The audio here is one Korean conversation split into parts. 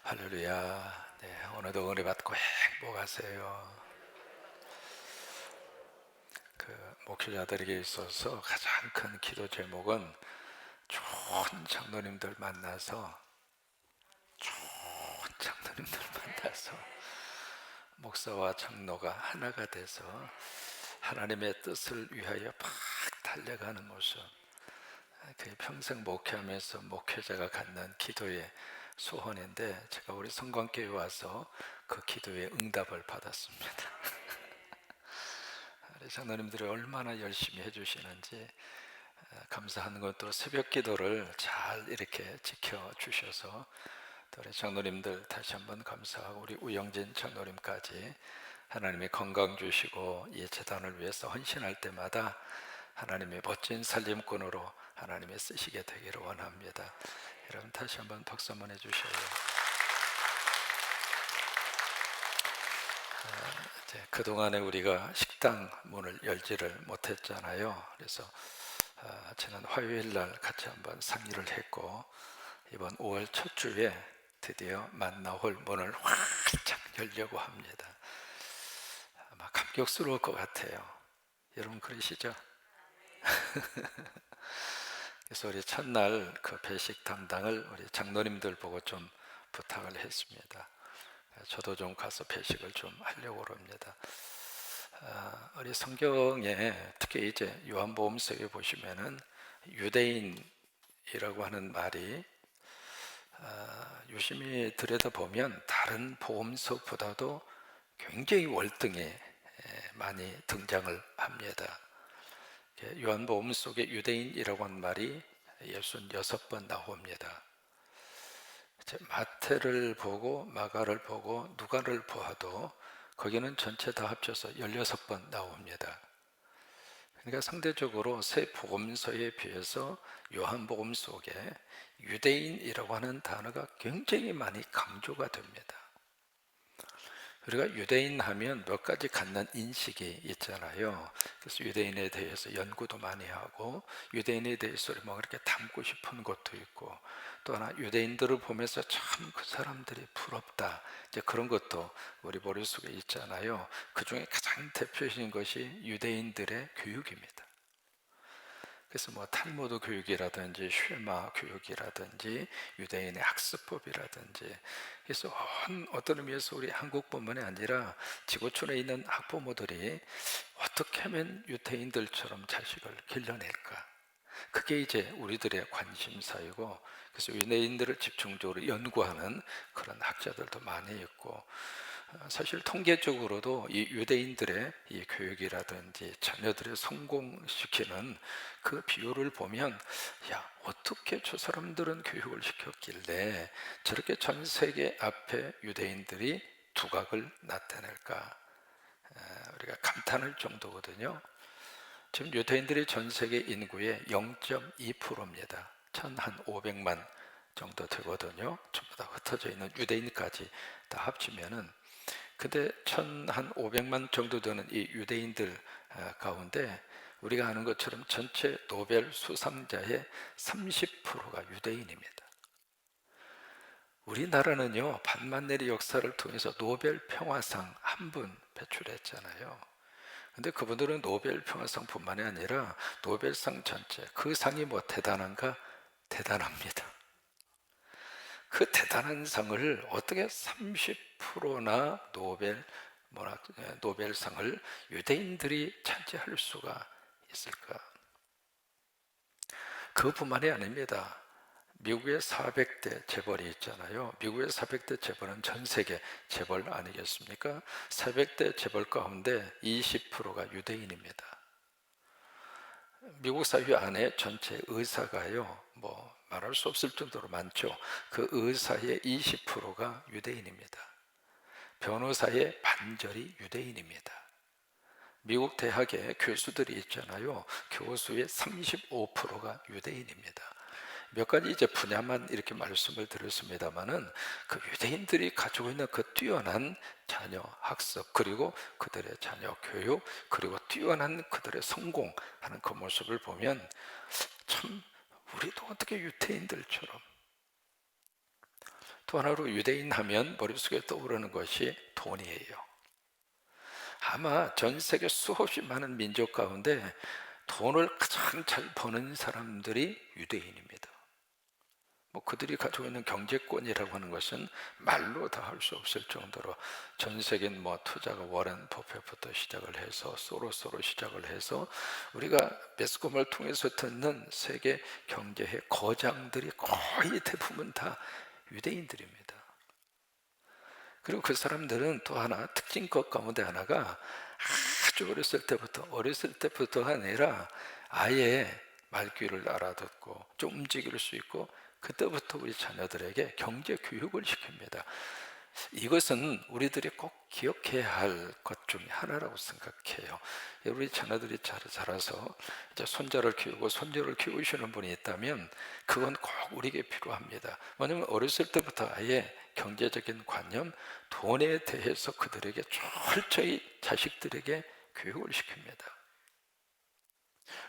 할렐루야. 네, 오늘도 은혜 받고 행복하세요. 목회자들에게 있어서 가장 큰 기도 제목은 좋은 장로님들 만나서 목사와 장로가 하나가 돼서 하나님의 뜻을 위하여 막 달려가는 모습. 그게 평생 목회하면서 목회자가 갖는 기도의 소원인데, 제가 우리 성광교회 와서 그 기도의 응답을 받았습니다. 우리 장로님들이 얼마나 열심히 해주시는지 감사하는 것도, 새벽 기도를 잘 이렇게 지켜주셔서 또 우리 장로님들 다시 한번 감사하고, 우리 우영진 장로님까지 하나님이 건강 주시고 이 재단을 위해서 헌신할 때마다 하나님의 멋진 살림꾼으로 하나님이 쓰시게 되기를 원합니다. 여러분 다시 한번 박수 한번 해주셔요. 그동안에 우리가 식당 문을 열지를 못했잖아요. 그래서 지난 화요일 날 같이 한번 상의를 했고, 이번 5월 첫 주에 드디어 만나홀 문을 활짝 열려고 합니다. 아마 감격스러울 것 같아요. 여러분 그러시죠? 그래서 우리 첫날 그 배식 담당을 우리 장로님들 보고 좀 부탁을 했습니다. 저도 좀 가서 배식을 좀 하려고 합니다. 우리 성경에 특히 이제 요한복음서에 보시면은 유대인이라고 하는 말이 유심히 들여다보면 다른 복음서보다도 굉장히 월등히 많이 등장을 합니다. 요한복음 속에 유대인이라고 하는 말이 66번 나옵니다. 마태를 보고 마가를 보고 누가를 보아도 거기는 전체 다 합쳐서 16번 나옵니다. 그러니까 상대적으로 세 복음서에 비해서 요한복음 속에 유대인이라고 하는 단어가 굉장히 많이 강조가 됩니다. 우리가 유대인 하면 몇 가지 갖는 인식이 있잖아요. 그래서 유대인에 대해서 연구도 많이 하고, 유대인에 대해서 뭐 그렇게 닮고 싶은 것도 있고, 또 하나 유대인들을 보면서 참 그 사람들이 부럽다, 이제 그런 것도 우리 머릿속에 있잖아요. 그 중에 가장 대표적인 것이 유대인들의 교육입니다. 그래서 뭐 탈무드 교육이라든지 쉐마 교육이라든지 유대인의 학습법이라든지, 그래서 어떤 의미에서 우리 한국뿐만이 아니라 지구촌에 있는 학부모들이 어떻게 하면 유대인들처럼 자식을 길러낼까, 그게 이제 우리들의 관심사이고, 그래서 유대인들을 집중적으로 연구하는 그런 학자들도 많이 있고, 사실 통계적으로도 이 유대인들의 이 교육이라든지 자녀들을 성공시키는 그 비율을 보면, 야, 어떻게 저 사람들은 교육을 시켰길래 저렇게 전 세계 앞에 유대인들이 두각을 나타낼까, 우리가 감탄할 정도거든요. 지금 유대인들이 전 세계 인구의 0.2%입니다. 1,500만 정도 되거든요. 전부 다 흩어져 있는 유대인까지 다 합치면은. 근데 1,500만 정도 되는 이 유대인들 가운데 우리가 아는 것처럼 전체 노벨 수상자의 30%가 유대인입니다. 우리나라는요, 반만내리 역사를 통해서 노벨 평화상 한 분 배출했잖아요. 근데 그분들은 노벨 평화상뿐만이 아니라 노벨상 전체, 그 상이 뭐 대단한가? 대단합니다. 그 대단한 상을 어떻게 30%나 노벨상을 유대인들이 차지할 수가 있을까? 그뿐만이 아닙니다. 미국의 400대 재벌이 있잖아요. 미국의 400대 재벌은 전 세계 재벌 아니겠습니까? 400대 재벌 가운데 20%가 유대인입니다. 미국 사회 안에 전체 의사가요, 뭐 말할 수 없을 정도로 많죠. 그 의사의 20%가 유대인입니다. 변호사의 반절이 유대인입니다. 미국 대학의 교수들이 있잖아요. 교수의 35%가 유대인입니다. 몇 가지 이제 분야만 이렇게 말씀을 드렸습니다만은, 그 유대인들이 가지고 있는 그 뛰어난 자녀 학습, 그리고 그들의 자녀 교육, 그리고 뛰어난 그들의 성공하는 그 모습을 보면, 참 우리도 어떻게 유대인들처럼 또 하나로 유대인 하면 머릿속에 떠오르는 것이 돈이에요. 아마 전 세계 수없이 많은 민족 가운데 돈을 가장 잘 버는 사람들이 유대인입니다. 그들이 가지고 있는 경제권이라고 하는 것은 말로 다 할 수 없을 정도로 전 세계 투자가 워렌 버핏부터 시작을 해서 소로스로 시작을 해서 우리가 매스컴을 통해서 듣는 세계 경제의 거장들이 거의 대부분 다 유대인들입니다. 그리고 그 사람들은 또 하나 특징것 가운데 하나가 아주 어렸을 때부터가 아니라 아예 말귀를 알아듣고 좀 움직일 수 있고 그때부터 우리 자녀들에게 경제 교육을 시킵니다. 이것은 우리들이 꼭 기억해야 할 것 중에 하나라고 생각해요. 우리 자녀들이 자라서 이제 손자를 키우고 손녀를 키우시는 분이 있다면 그건 꼭 우리에게 필요합니다. 왜냐하면 어렸을 때부터 아예 경제적인 관념, 돈에 대해서 그들에게 철저히 자식들에게 교육을 시킵니다.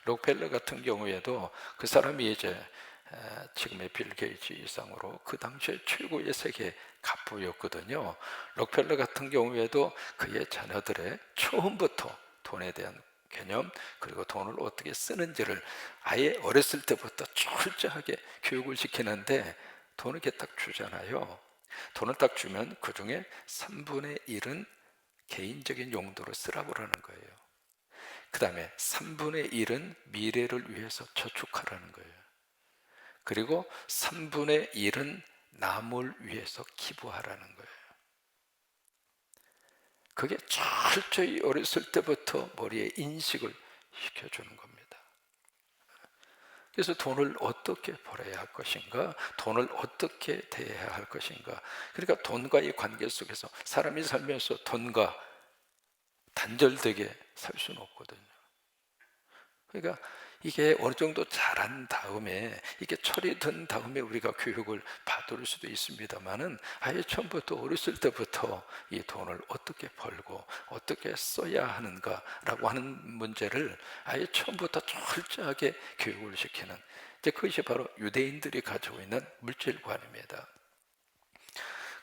록펠러 같은 경우에도 그 사람이 이제 지금의 빌 게이츠 이상으로 그 당시에 최고의 세계 갑부였거든요. 록펠러 같은 경우에도 그의 자녀들의 처음부터 돈에 대한 개념 그리고 돈을 어떻게 쓰는지를 아예 어렸을 때부터 철저하게 교육을 시키는데 돈을 이렇게 딱 주잖아요. 돈을 딱 주면 그 중에 3분의 1은 개인적인 용도로 쓰라고 하는 거예요. 그 다음에 3분의 1은 미래를 위해서 저축하라는 거예요. 그리고 3분의 1은 남을 위해서 기부하라는 거예요. 그게 철저히 어렸을 때부터 머리에 인식을 시켜주는 겁니다. 그래서 돈을 어떻게 벌어야 할 것인가, 돈을 어떻게 대해야 할 것인가. 그러니까 돈과의 관계 속에서 사람이 살면서 돈과 단절되게 살 수는 없거든요. 그러니까 이게 어느 정도 자란 다음에 이게 철이 든 다음에 우리가 교육을 받을 수도 있습니다만은 아예 처음부터 어렸을 때부터 이 돈을 어떻게 벌고 어떻게 써야 하는가라고 하는 문제를 아예 처음부터 철저하게 교육을 시키는 이제 그것이 바로 유대인들이 가지고 있는 물질관입니다.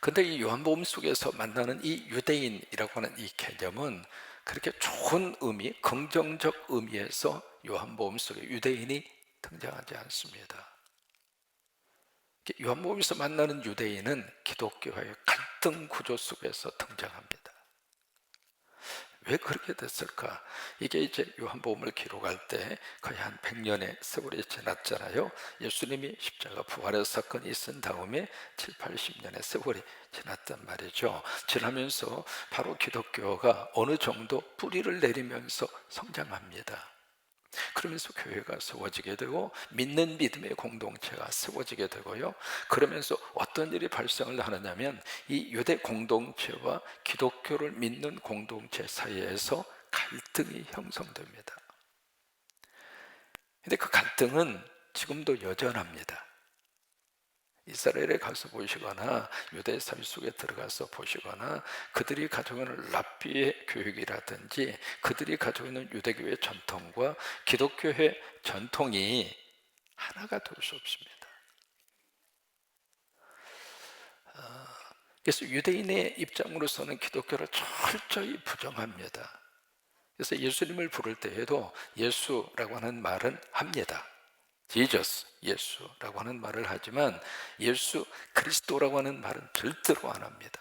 근데 이 요한복음 속에서 만나는 이 유대인이라고 하는 이 개념은 그렇게 좋은 의미, 긍정적 의미에서 요한복음 속에 유대인이 등장하지 않습니다. 요한복음에서 만나는 유대인은 기독교와의 갈등 구조 속에서 등장합니다. 왜 그렇게 됐을까? 이게 이제 요한복음을 기록할 때 거의 한 100년의 세월이 지났잖아요. 예수님이 십자가 부활의 사건이 있은 다음에 7, 80년의 세월이 지났단 말이죠. 지나면서 바로 기독교가 어느 정도 뿌리를 내리면서 성장합니다. 그러면서 교회가 세워지게 되고 믿는 믿음의 공동체가 세워지게 되고요. 그러면서 어떤 일이 발생을 하느냐면 이 유대 공동체와 기독교를 믿는 공동체 사이에서 갈등이 형성됩니다. 근데 그 갈등은 지금도 여전합니다. 이스라엘에 가서 보시거나 유대 사회 속에 들어가서 보시거나 그들이 가지고 있는 랍비의 교육이라든지 그들이 가지고 있는 유대교의 전통과 기독교의 전통이 하나가 될 수 없습니다. 그래서 유대인의 입장으로서는 기독교를 철저히 부정합니다. 그래서 예수님을 부를 때에도 예수라고 하는 말은 합니다. Jesus, 예수라고 하는 말을 하지만 예수 그리스도라고 하는 말은 절대로 안 합니다.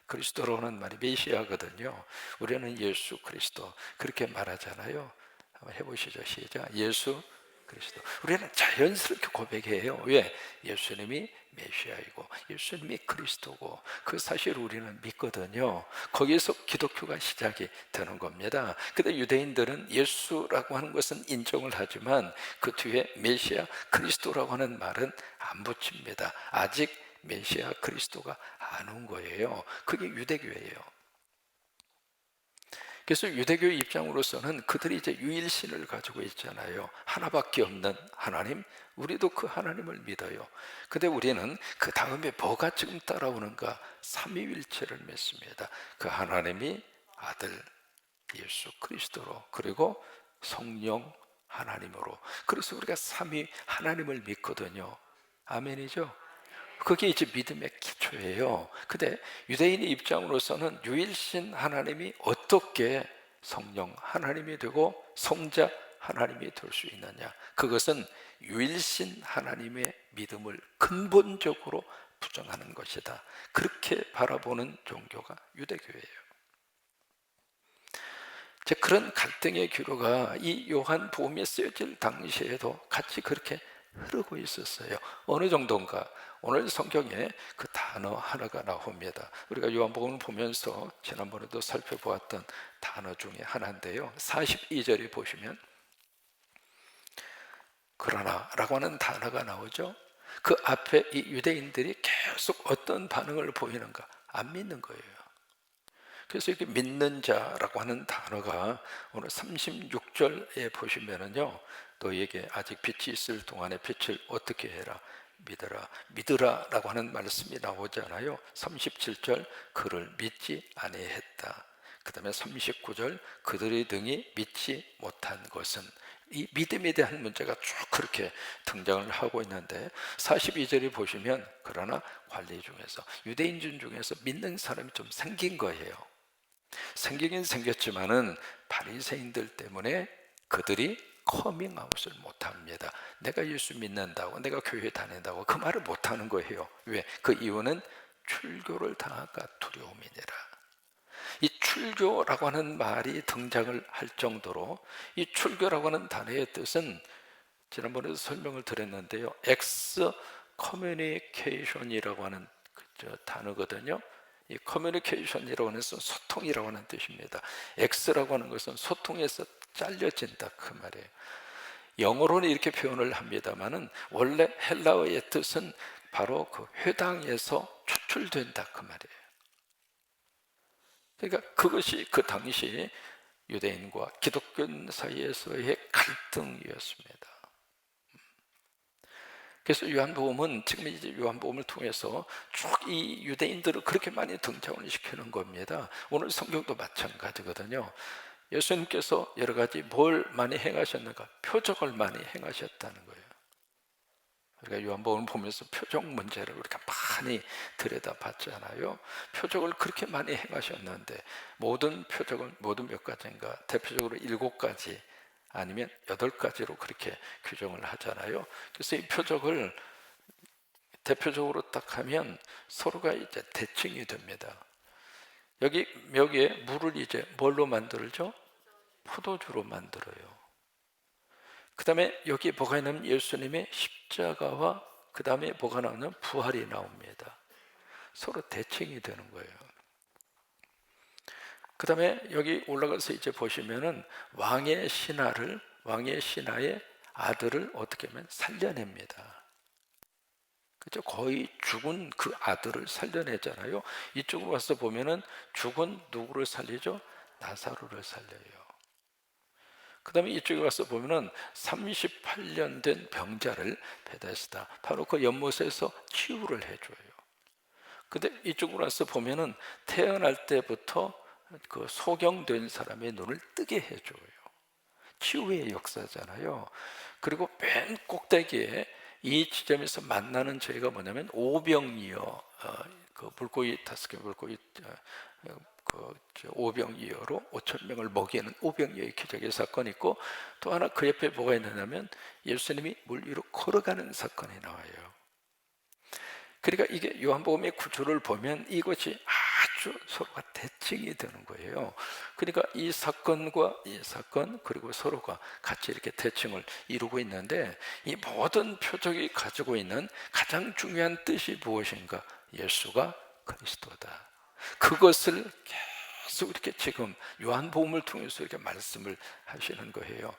그리스도라고 하는 말이 메시아거든요. 우리는 예수 그리스도 그렇게 말하잖아요. 한번 해보시죠. 시작. 예수 그리스도. 우리는 자연스럽게 고백해요. 왜? 예수님이 메시아이고 예수님이 그리스도고 그 사실을 우리는 믿거든요. 거기에서 기독교가 시작이 되는 겁니다. 근데 유대인들은 예수라고 하는 것은 인정을 하지만 그 뒤에 메시아 그리스도라고 하는 말은 안 붙입니다. 아직 메시아 그리스도가 안 온 거예요. 그게 유대교예요. 그래서 유대교 입장으로서는 그들이 이제 유일신을 가지고 있잖아요. 하나밖에 없는 하나님, 우리도 그 하나님을 믿어요. 근데 우리는 그 다음에 뭐가 지금 따라오는가? 삼위일체를 믿습니다. 그 하나님이 아들 예수 그리스도로 그리고 성령 하나님으로. 그래서 우리가 삼위 하나님을 믿거든요. 아멘이죠? 그게 이제 믿음의 기초예요. 근데 유대인의 입장으로서는 유일신 하나님이 어떻게 성령 하나님이 되고 성자 하나님이 될 수 있느냐? 그것은 유일신 하나님의 믿음을 근본적으로 부정하는 것이다. 그렇게 바라보는 종교가 유대교예요. 그런 갈등의 기로가 이 요한복음이 쓰여질 당시에도 같이 그렇게 흐르고 있었어요. 어느 정도인가? 오늘 성경에 그 단어 하나가 나옵니다. 우리가 요한복음을 보면서 지난번에도 살펴보았던 단어 중에 하나인데요, 42절에 보시면 그러나 라고 하는 단어가 나오죠. 그 앞에 이 유대인들이 계속 어떤 반응을 보이는가? 안 믿는 거예요. 그래서 이렇게 믿는 자라고 하는 단어가 오늘 36절에 보시면은요, 너에게 아직 빛이 있을 동안에 빛을 어떻게 해라? 믿어라. 믿으라 라고 하는 말씀이 나오잖아요. 37절 그를 믿지 아니했다. 그 다음에 39절 그들의 등이 믿지 못한 것은, 이 믿음에 대한 문제가 쭉 그렇게 등장을 하고 있는데 42절에 보시면 그러나 관리 중에서 유대인들 중에서 믿는 사람이 좀 생긴 거예요. 생기긴 생겼지만은 바리새인들 때문에 그들이 커밍아웃을 못합니다. 내가 예수 믿는다고, 내가 교회 다닌다고 그 말을 못하는 거예요. 왜? 그 이유는 출교를 당할까 두려움이니라. 이 출교라고 하는 말이 등장을 할 정도로, 이 출교라고 하는 단어의 뜻은 지난번에도 설명을 드렸는데요, 엑스 커뮤니케이션이라고 하는 단어거든요. 이 커뮤니케이션이라고 하는 것은 소통이라고 하는 뜻입니다. X라고 하는 것은 소통에서 잘려진다 그 말이에요. 영어로는 이렇게 표현을 합니다만은 원래 헬라어의 뜻은 바로 그 회당에서 추출된다 그 말이에요. 그러니까 그것이 그 당시 유대인과 기독교 사이에서의 갈등이었습니다. 그래서 요한복음은 지금 이제 요한복음을 통해서 쭉 이 유대인들을 그렇게 많이 등장을 시키는 겁니다. 오늘 성경도 마찬가지거든요. 예수님께서 여러 가지 뭘 많이 행하셨는가? 표적을 많이 행하셨다는 거예요. 우리가 요한복음을 보면서 표적 문제를 우리가 많이 들여다봤잖아요. 표적을 그렇게 많이 행하셨는데 모든 표적은 모두 몇 가지인가? 대표적으로 7가지 아니면 8가지로 그렇게 규정을 하잖아요. 그래서 이 표적을 대표적으로 딱 하면 서로가 이제 대칭이 됩니다. 여기에 물을 이제 뭘로 만들죠? 포도주로 만들어요. 그 다음에 여기 뭐가 있냐면 예수님의 십자가와 그 다음에 뭐가 나오냐면 부활이 나옵니다. 서로 대칭이 되는 거예요. 그 다음에 여기 올라가서 이제 보시면은 왕의 신하의 아들을 어떻게 하면 살려냅니다. 그죠? 거의 죽은 그 아들을 살려내잖아요. 이쪽으로 와서 보면은 죽은 누구를 살리죠? 나사로를 살려요. 그 다음에 이쪽에 와서 보면은 38년 된 병자를 베데스다, 바로 그 연못에서 치유를 해줘요. 근데 이쪽으로 와서 보면은 태어날 때부터 그 소경된 사람의 눈을 뜨게 해줘요. 치유의 역사잖아요. 그리고 맨 꼭대기에 이 지점에서 만나는 저희가 뭐냐면 오병이어, 그 물고기 5개 물고기 그 오병이어로 5,000명을 먹이는 오병이어의 기적의 사건이 있고, 또 하나 그 옆에 뭐가 있느냐면 예수님이 물 위로 걸어가는 사건이 나와요. 그러니까 이게 요한복음의 구조를 보면 이것이 아주 서로가 대칭이 되는 거예요. 그러니까 이 사건과 이 사건 그리고 서로가 같이 이렇게 대칭을 이루고 있는데, 이 모든 표적이 가지고 있는 가장 중요한 뜻이 무엇인가? 예수가 그리스도다. 그것을 계속 이렇게 지금 요한복음을 통해서 이렇게 말씀을 하시는 거예요.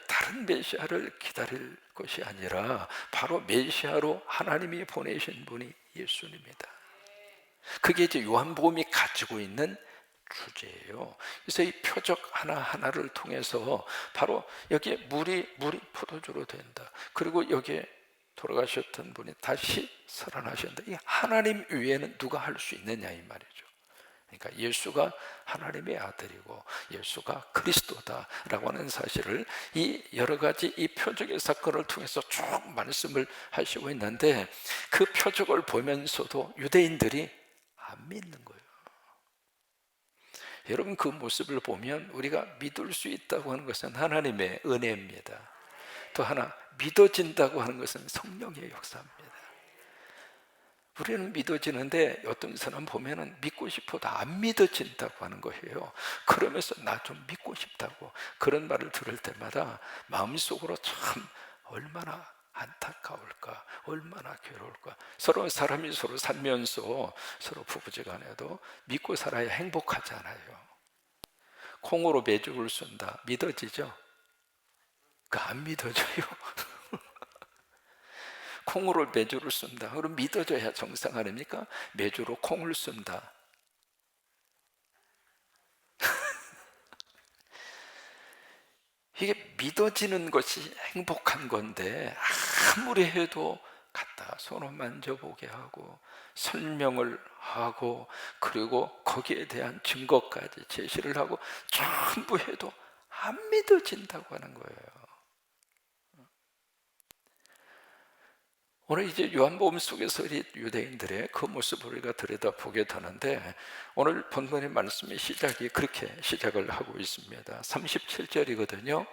다른 메시아를 기다릴 것이 아니라 바로 메시아로 하나님이 보내신 분이 예수님이다. 그게 이제 요한복음이 가지고 있는 주제예요. 그래서 이 표적 하나하나를 통해서 바로 여기에 물이 포도주로 된다. 그리고 여기에 돌아가셨던 분이 다시 살아나셨다. 이 하나님 외에는 누가 할 수 있느냐 이 말이죠. 그러니까 예수가 하나님의 아들이고 예수가 그리스도다라고 하는 사실을 이 여러 가지 이 표적의 사건을 통해서 쭉 말씀을 하시고 있는데, 그 표적을 보면서도 유대인들이 안 믿는 거예요. 여러분, 그 모습을 보면 우리가 믿을 수 있다고 하는 것은 하나님의 은혜입니다. 또 하나, 믿어진다고 하는 것은 성령의 역사입니다. 우리는 믿어지는데 어떤 사람 보면은 믿고 싶어도 안 믿어진다고 하는 거예요. 그러면서 나 좀 믿고 싶다고 그런 말을 들을 때마다 마음속으로 참 얼마나 안타까울까, 얼마나 괴로울까. 서로 사람이 서로 살면서 서로 부부지간에도 믿고 살아야 행복하잖아요. 콩으로 메죽을 쏜다, 믿어지죠? 그 안 믿어져요. 콩으로 메주를 쏜다, 그럼 믿어져야 정상 아닙니까? 메주로 콩을 쏜다. 이게 믿어지는 것이 행복한 건데, 아무리 해도 갖다 손을 만져보게 하고 설명을 하고 그리고 거기에 대한 증거까지 제시를 하고 전부 해도 안 믿어진다고 하는 거예요. 오늘 이제 요한복음 속에서 유대인들의 그 모습을 우리가 들여다보게 되는데, 오늘 본문의 말씀의 시작이 그렇게 시작을 하고 있습니다. 37절이거든요.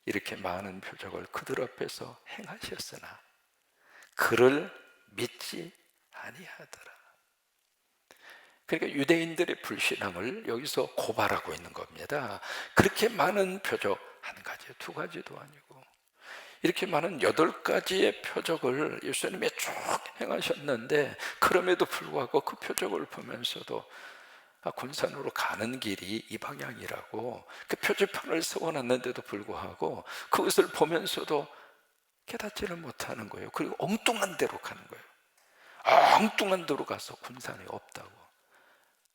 이렇게 많은 표적을 그들 앞에서 행하셨으나 그를 믿지 아니하더라. 그러니까 유대인들의 불신앙을 여기서 고발하고 있는 겁니다. 그렇게 많은 표적, 한 가지 두 가지도 아니고 이렇게 많은 8가지의 표적을 예수님이 쭉 행하셨는데, 그럼에도 불구하고 그 표적을 보면서도 군산으로 가는 길이 이 방향이라고 그 표지판을 세워놨는데도 불구하고 그것을 보면서도 깨닫지를 못하는 거예요. 그리고 엉뚱한 데로 가는 거예요. 엉뚱한 데로 가서 군산이 없다고.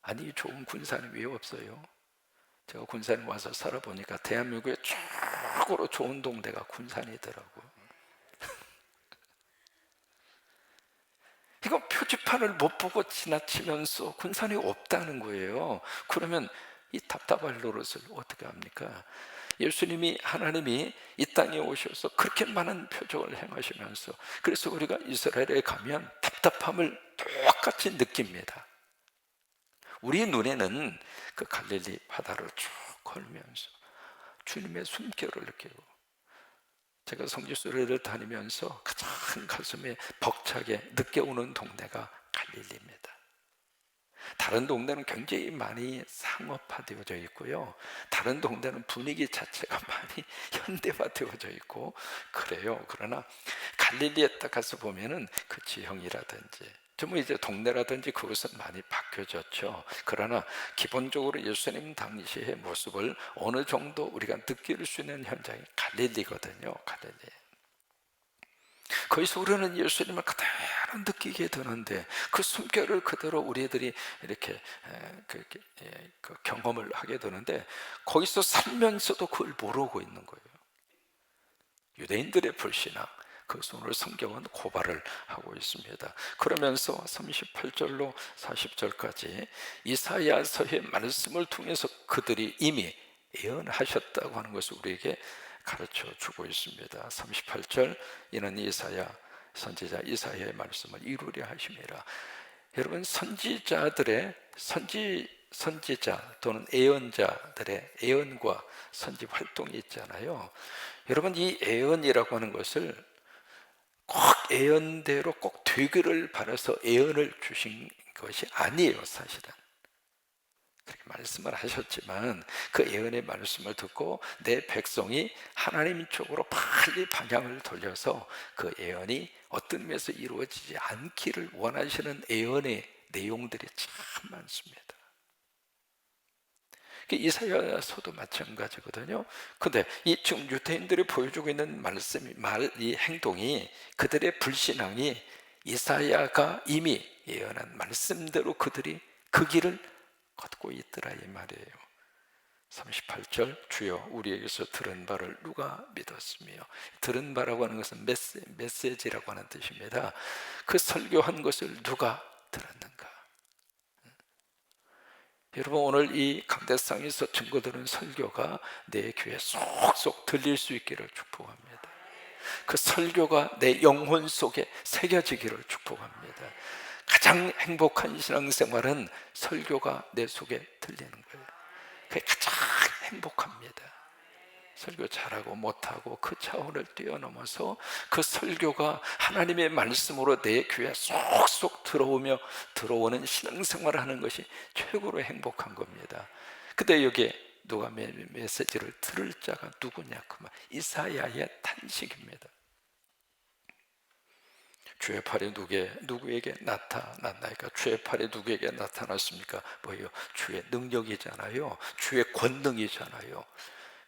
아니, 좋은 군산이 왜 없어요? 제가 군산에 와서 살아보니까 대한민국에 최고로 좋은 동네가 군산이더라고요. 이거 표지판을 못 보고 지나치면서 군산이 없다는 거예요. 그러면 이 답답할 노릇을 어떻게 합니까? 예수님이, 하나님이 이 땅에 오셔서 그렇게 많은 표적을 행하시면서, 그래서 우리가 이스라엘에 가면 답답함을 똑같이 느낍니다. 우리 눈에는 그 갈릴리 바다를 쭉 걸으면서 주님의 숨결을 느끼고, 제가 성지순례를 다니면서 가장 가슴에 벅차게 느껴오는 동네가 갈릴리입니다. 다른 동네는 굉장히 많이 상업화되어져 있고요, 다른 동네는 분위기 자체가 많이 현대화되어져 있고 그래요. 그러나 갈릴리에 딱 가서 보면은 그 지형이라든지 좀 이제 동네라든지 그것은 많이 바뀌어졌죠. 그러나 기본적으로 예수님 당시의 모습을 어느 정도 우리가 느낄 수 있는 현장이 갈릴리거든요. 갈릴리. 거기서 우리는 예수님을 그대로 느끼게 되는데, 그 숨결을 그대로 우리들이 이렇게 그 경험을 하게 되는데, 거기서 살면서도 그걸 모르고 있는 거예요. 유대인들의 불신앙, 그것을 오늘 성경은 고발을 하고 있습니다. 그러면서 38절로 40절까지 이사야서의 말씀을 통해서 그들이 이미 예언하셨다고 하는 것을 우리에게 가르쳐 주고 있습니다. 38절, 이는 이사야 선지자 이사야의 말씀을 이루려 하심이라. 여러분, 선지자들의 선지자 또는 예언자들의 예언과 선지 활동이 있잖아요. 여러분, 이 예언이라고 하는 것을 꼭 예언대로 꼭 되기를 바라서 예언을 주신 것이 아니에요. 사실은 그렇게 말씀을 하셨지만, 그 예언의 말씀을 듣고 내 백성이 하나님 쪽으로 빨리 방향을 돌려서 그 예언이 어떤 의미에서 이루어지지 않기를 원하시는 예언의 내용들이 참 많습니다. 이사야서도 마찬가지거든요. 근데 이 지금 유대인들이 보여주고 있는 이 행동이, 그들의 불신앙이 이사야가 이미 예언한 말씀대로 그들이 그 길을 걷고 있더라 이 말이에요. 38절, 주여 우리에게서 들은 바를 누가 믿었으며. 들은 바라고 하는 것은 메시지라고 하는 뜻입니다. 그 설교한 것을 누가 들었는가? 여러분, 오늘 이 강대상에서 증거되는 설교가 내 귀에 쏙쏙 들릴 수 있기를 축복합니다. 그 설교가 내 영혼 속에 새겨지기를 축복합니다. 가장 행복한 신앙생활은 설교가 내 속에 들리는 거예요. 그게 가장 행복합니다. 설교 잘하고 못하고 그 차원을 뛰어넘어서 그 설교가 하나님의 말씀으로 내 귀에 쏙쏙 들어오는 신앙생활을 하는 것이 최고로 행복한 겁니다. 근데 여기에 누가 메시지를 들을 자가 누구냐? 그 말, 이사야의 탄식입니다. 주의 팔이 누구에게 나타났나이까? 주의 팔이 누구에게 나타났습니까? 뭐예요? 주의 능력이잖아요. 주의 권능이잖아요.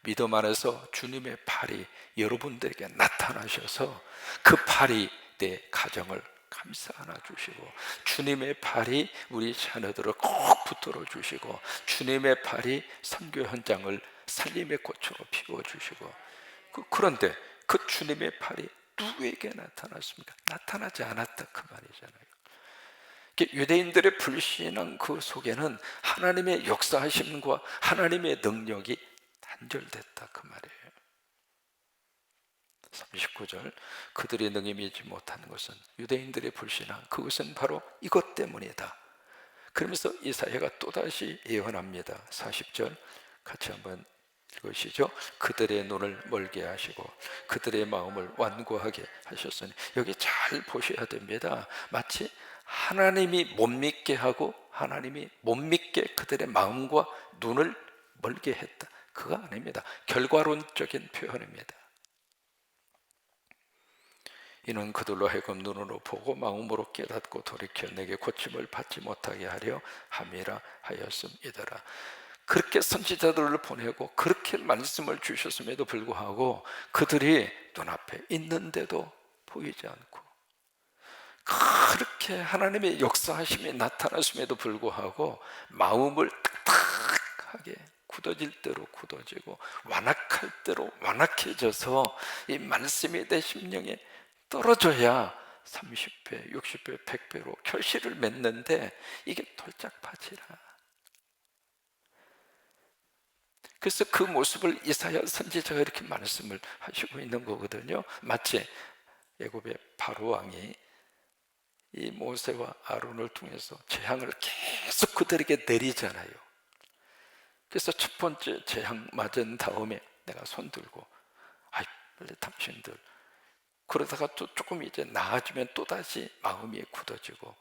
믿음 안에서 주님의 팔이 여러분들에게 나타나셔서 그 팔이 내 가정을 감싸 안아주시고, 주님의 팔이 우리 자녀들을 꼭 붙들어 주시고, 주님의 팔이 선교 현장을 살림의 꽃으로 피워주시고, 그런데 그 주님의 팔이 누구에게 나타났습니까? 나타나지 않았다 그 말이잖아요. 유대인들의 불신앙 그 속에는 하나님의 역사하심과 하나님의 능력이 단절됐다 그 말이에요. 39절, 그들이 능히 믿지 못하는 것은, 유대인들의 불신앙, 그것은 바로 이것 때문이다. 그러면서 이사야가 또다시 예언합니다. 40절 같이 한번 읽으시죠. 그들의 눈을 멀게 하시고 그들의 마음을 완고하게 하셨으니, 여기 잘 보셔야 됩니다. 마치 하나님이 못 믿게 하고 하나님이 못 믿게 그들의 마음과 눈을 멀게 했다, 그거 아닙니다. 결과론적인 표현입니다. 이는 그들로 하여금 눈으로 보고 마음으로 깨닫고 돌이켜 내게 고침을 받지 못하게 하려 함이라 하였음이더라. 그렇게 선지자들을 보내고 그렇게 말씀을 주셨음에도 불구하고 그들이 눈앞에 있는데도 보이지 않고, 그렇게 하나님의 역사하심이 나타났음에도 불구하고 마음을 딱딱하게 굳어질 대로 굳어지고 완악할 대로 완악해져서 이 말씀이 내 심령에 떨어져야 30배, 60배, 100배로 결실을 맺는데 이게 돌짝파지라. 그래서 그 모습을 이사야 선지자가 이렇게 말씀을 하시고 있는 거거든요. 마치 애굽의 바로 왕이 이 모세와 아론을 통해서 재앙을 계속 그들에게 내리잖아요. 그래서 첫 번째 재앙 맞은 다음에 내가 손 들고, 아이 빨리 당신들, 그러다가 또 조금 이제 나아지면 또다시 마음이 굳어지고,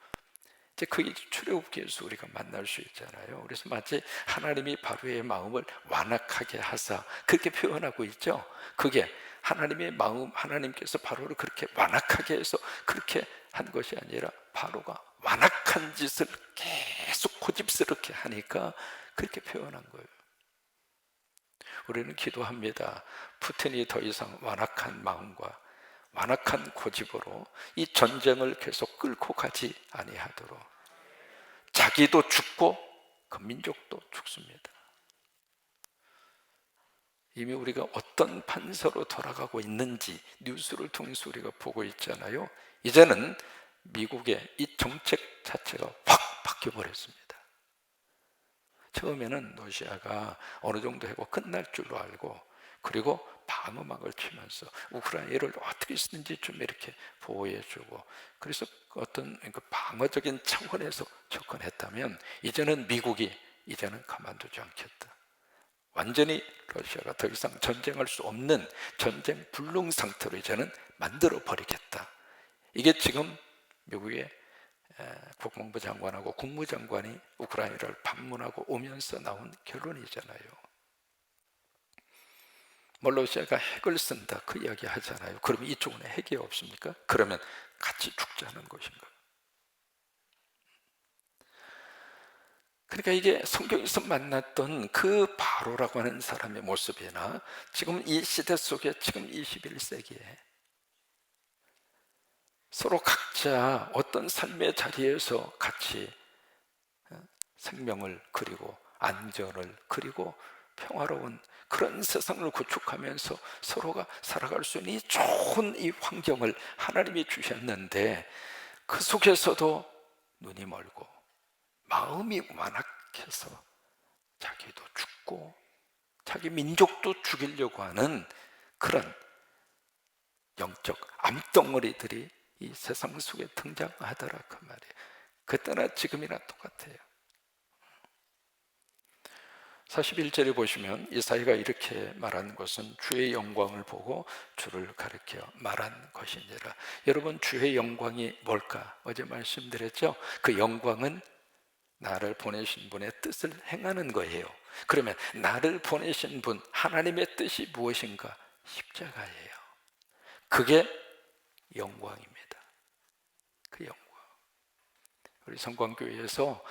이제 그게 출애굽기에서 우리가 만날 수 있잖아요. 그래서 마치 하나님이 바로의 마음을 완악하게 하사, 그렇게 표현하고 있죠. 그게 하나님의 마음, 하나님께서 바로를 그렇게 완악하게 해서 그렇게 한 것이 아니라 바로가 완악한 짓을 계속 고집스럽게 하니까 그렇게 표현한 거예요. 우리는 기도합니다. 푸틴이 더 이상 완악한 마음과 완악한 고집으로 이 전쟁을 계속 끌고 가지 아니하도록, 자기도 죽고 그 민족도 죽습니다. 이미 우리가 어떤 판서로 돌아가고 있는지 뉴스를 통해서 우리가 보고 있잖아요. 이제는 미국의 이 정책 자체가 확 바뀌어버렸습니다. 처음에는 러시아가 어느 정도 하고 끝날 줄로 알고, 그리고 방어막을 치면서 우크라이나를 어떻게 쓰는지 좀 이렇게 보호해주고, 그래서 어떤 그 방어적인 차원에서 접근했다면, 이제는 미국이 이제는 가만두지 않겠다. 완전히 러시아가 더 이상 전쟁할 수 없는 전쟁 불능 상태로 이제는 만들어 버리겠다. 이게 지금 미국의 국방부 장관하고 국무장관이 우크라이나를 방문하고 오면서 나온 결론이잖아요. 뭐 러시아가 핵을 쓴다 그 이야기 하잖아요. 그러면 이쪽은 핵이 없습니까? 그러면 같이 죽자는 것인가? 그러니까 이게 성경에서 만났던 그 바로라고 하는 사람의 모습이나 지금 이 시대 속에 지금 21세기에 서로 각자 어떤 삶의 자리에서 같이 생명을 그리고 안전을 그리고 평화로운 그런 세상을 구축하면서 서로가 살아갈 수 있는 이 좋은 이 환경을 하나님이 주셨는데, 그 속에서도 눈이 멀고 마음이 완악해서 자기도 죽고 자기 민족도 죽이려고 하는 그런 영적 암덩어리들이 이 세상 속에 등장하더라 그 말이에요. 그때나 지금이나 똑같아요. 41절에 보시면 이사야가 이렇게 말한 것은 주의 영광을 보고 주를 가리켜 말한 것이니라. 여러분, 주의 영광이 뭘까? 어제 말씀드렸죠? 그 영광은 나를 보내신 분의 뜻을 행하는 거예요. 그러면 나를 보내신 분 하나님의 뜻이 무엇인가? 십자가예요. 그게 영광입니다. 그 영광. 우리 성광교회에서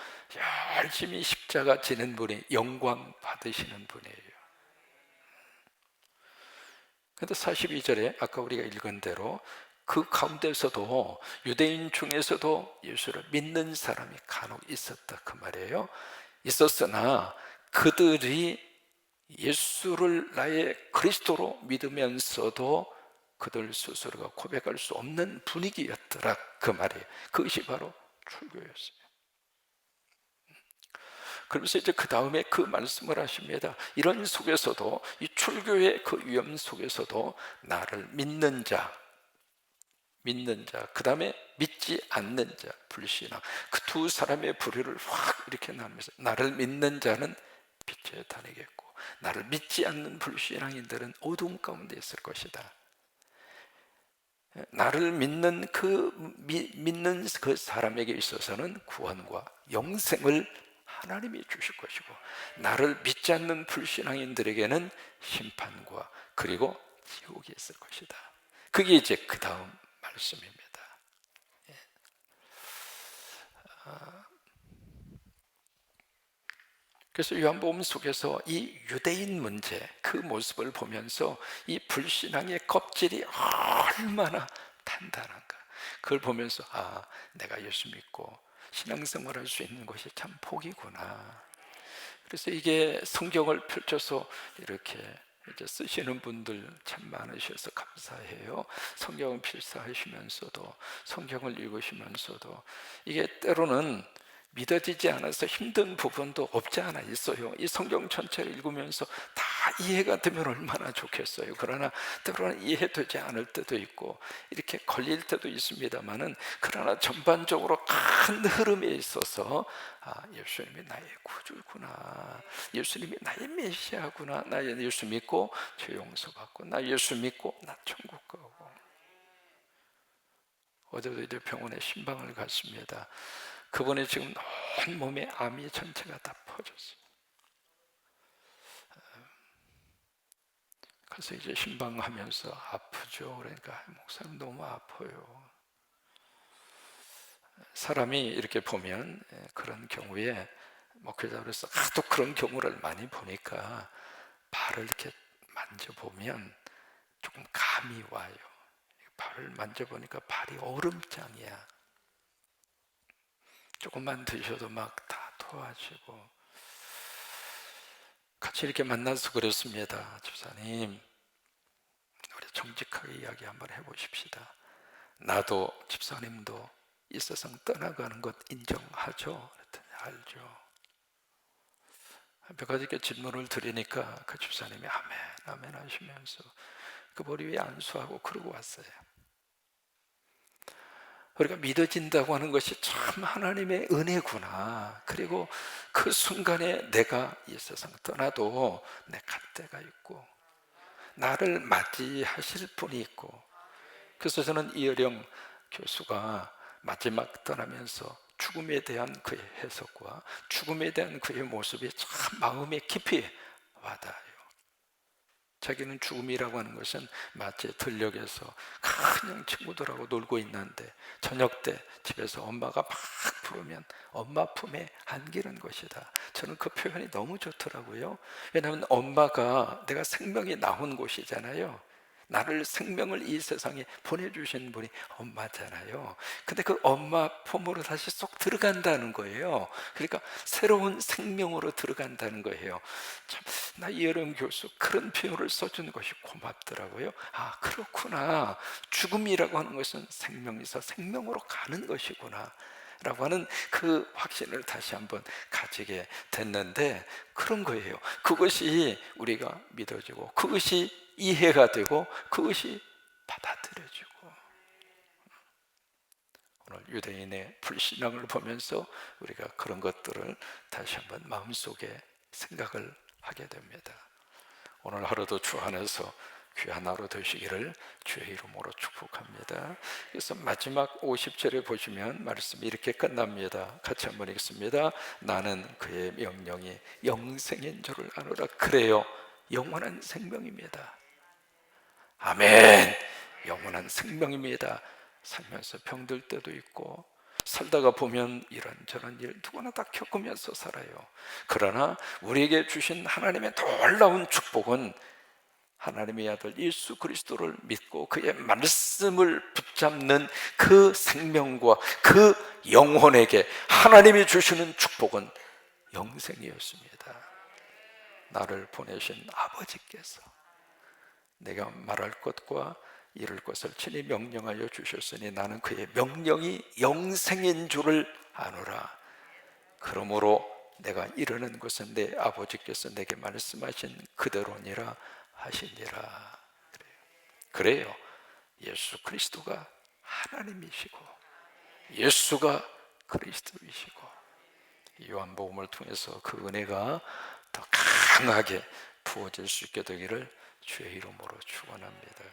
열심히 십자가 지는 분이 영광 받으시는 분이에요. 그런데 42절에 아까 우리가 읽은 대로 그 가운데서도 유대인 중에서도 예수를 믿는 사람이 간혹 있었다 그 말이에요. 있었으나 그들이 예수를 나의 그리스도로 믿으면서도 그들 스스로가 고백할 수 없는 분위기였더라 그 말이에요. 그것이 바로 출교였어요. 그러면서 이제 그 다음에 그 말씀을 하십니다. 이런 속에서도, 이 출교의 그 위험 속에서도 나를 믿는 자, 그 다음에 믿지 않는 자, 불신앙, 그 두 사람의 부류를 확 이렇게 나누면서 나를 믿는 자는 빛에 다니겠고 나를 믿지 않는 불신앙인들은 어두움 가운데 있을 것이다. 나를 믿는 믿는 그 사람에게 있어서는 구원과 영생을 하나님이 주실 것이고, 나를 믿지 않는 불신앙인들에게는 심판과 그리고 지옥이 있을 것이다. 그게 이제 그 다음 말씀입니다. 그래서 요한복음 속에서 이 유대인 문제, 그 모습을 보면서 이 불신앙의 껍질이 얼마나 단단한가, 그걸 보면서 내가 예수 믿고 신앙생활 할 수 있는 것이 참 복이구나. 그래서 이게 성경을 펼쳐서 이렇게 이제 쓰시는 분들 참 많으셔서 감사해요. 성경을 필사하시면서도, 성경을 읽으시면서도 이게 때로는 믿어지지 않아서 힘든 부분도 없지 않아 있어요. 이 성경 전체를 읽으면서 다 이해가 되면 얼마나 좋겠어요. 그러나 때로는 이해되지 않을 때도 있고 이렇게 걸릴 때도 있습니다만은, 그러나 전반적으로 큰 흐름에 있어서 예수님이 나의 구주구나, 예수님이 나의 메시아구나, 나 예수 믿고 죄 용서받고, 나 예수 믿고 나 천국 가고. 어제도 이제 병원에 신방을 갔습니다. 그분이 지금 온몸에 암이 전체가 다 퍼졌어요. 그래서 이제 신방하면서 아프죠. 그러니까 목사님 너무 아파요. 사람이 이렇게 보면 그런 경우에 목회자로서 하도 그런 경우를 많이 보니까 발을 이렇게 만져보면 조금 감이 와요. 발을 만져보니까 발이 얼음장이야. 조금만 드셔도 막 다 토하시고. 같이 이렇게 만나서 그랬습니다. 집사님, 우리 정직하게 이야기 한번 해보십시다. 나도 집사님도 이 세상 떠나가는 것 인정하죠? 그랬더니 알죠. 몇 가지 질문을 드리니까 그 집사님이 아멘 아멘 하시면서 그 머리 위에 안수하고 그러고 왔어요. 우리가 믿어진다고 하는 것이 참 하나님의 은혜구나. 그리고 그 순간에 내가 이 세상 떠나도 내 갈 데가 있고 나를 맞이하실 분이 있고. 그래서 저는 이어령 교수가 마지막 떠나면서 죽음에 대한 그의 해석과 죽음에 대한 그의 모습이 참 마음에 깊이 와닿아요. 자기는 죽음이라고 하는 것은 마치 들녘에서 그냥 친구들하고 놀고 있는데 저녁 때 집에서 엄마가 막 부르면 엄마 품에 안기는 것이다. 저는 그 표현이 너무 좋더라고요. 왜냐하면 엄마가 내가 생명이 나온 곳이잖아요. 나를 생명을 이 세상에 보내주신 분이 엄마잖아요. 근데 그 엄마 품으로 다시 쏙 들어간다는 거예요. 그러니까 새로운 생명으로 들어간다는 거예요. 참, 나 이여름 교수 그런 표현을 써준 것이 고맙더라고요. 그렇구나. 죽음이라고 하는 것은 생명에서 생명으로 가는 것이구나 라고 하는 그 확신을 다시 한번 가지게 됐는데, 그런 거예요. 그것이 우리가 믿어지고, 그것이 이해가 되고, 그것이 받아들여지고. 오늘 유대인의 불신앙을 보면서 우리가 그런 것들을 다시 한번 마음속에 생각을 하게 됩니다. 오늘 하루도 주 안에서 귀한 하루 되시기를 주의 이름으로 축복합니다. 그래서 마지막 50절에 보시면 말씀이 이렇게 끝납니다. 같이 한번 읽습니다. 나는 그의 명령이 영생인 줄을 아노라. 그래요, 영원한 생명입니다. 아멘. 영원한 생명입니다. 살면서 병들 때도 있고, 살다가 보면 이런저런 일 누구나 다 겪으면서 살아요. 그러나 우리에게 주신 하나님의 놀라운 축복은 하나님의 아들 예수 그리스도를 믿고 그의 말씀을 붙잡는 그 생명과 그 영혼에게 하나님이 주시는 축복은 영생이었습니다. 나를 보내신 아버지께서 내가 말할 것과 이룰 것을 친히 명령하여 주셨으니 나는 그의 명령이 영생인 줄을 아노라. 그러므로 내가 이르는 것은 내 아버지께서 내게 말씀하신 그대로니라 하시니라. 그래요, 예수 그리스도가 하나님이시고 예수가 그리스도이시고, 요한복음을 통해서 그 은혜가 더 강하게 부어질 수 있게 되기를 주의 이름으로 축원합니다.